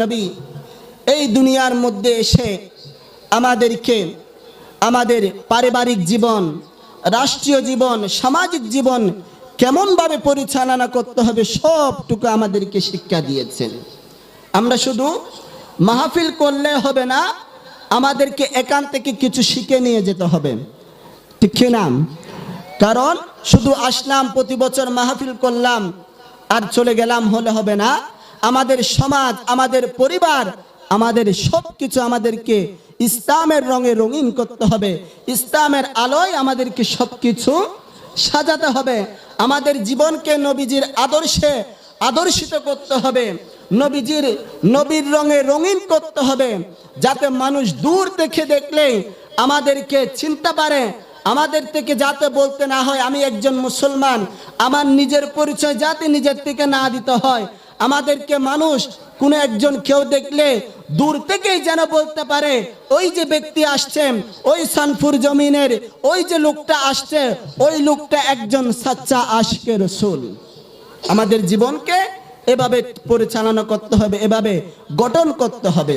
নবী এই দুনিয়ার মধ্যে এসে আমাদেরকে আমাদের পারিবারিক জীবন, রাষ্ট্রীয় জীবন, সামাজিক জীবন কেমনভাবে পরিচালনা করতে হবে সবটুকু আমাদেরকে শিক্ষা দিয়েছেন। আমরা শুধু মাহফিল করলে হবে না, আমাদেরকে এখান থেকে কিছু শিখে নিয়ে যেতে হবে, ঠিক না? কারণ শুধু আসলাম, প্রতি বছর মাহফিল করলাম আর চলে গেলাম হলে হবে না। আমাদের সমাজ, আমাদের পরিবার, আমাদের সব কিছু আমাদেরকে ইসলামের রঙে রঙিন করতে হবে। ইসলামের আলোয় আমাদেরকে সব কিছু সাজাতে হবে। আমাদের জীবনকে নবীজির আদর্শে আদর্শিত করতে হবে, নবীর রঙে রঙিন করতে হবে, যাতে মানুষ দূর থেকে দেখলে আমাদেরকে চিনতে পারে। আমাদের থেকে যাতে বলতে না হয় আমি একজন মুসলমান, আমার নিজের পরিচয় যাতে নিজের থেকে না দিতে হয়। আমাদেরকে মানুষ কোনো একজন কেউ দেখলে দূর থেকেই যেন বলতে পারে ওই যে ব্যক্তি আসছেন, ওই সানপুর জমিনের ওই যে লোকটা আসছে, ওই লোকটা একজন সাচ্চা আশিকে রাসূল। আমাদের জীবনকে এভাবে পরিচালনা করতে হবে, এভাবে গঠন করতে হবে।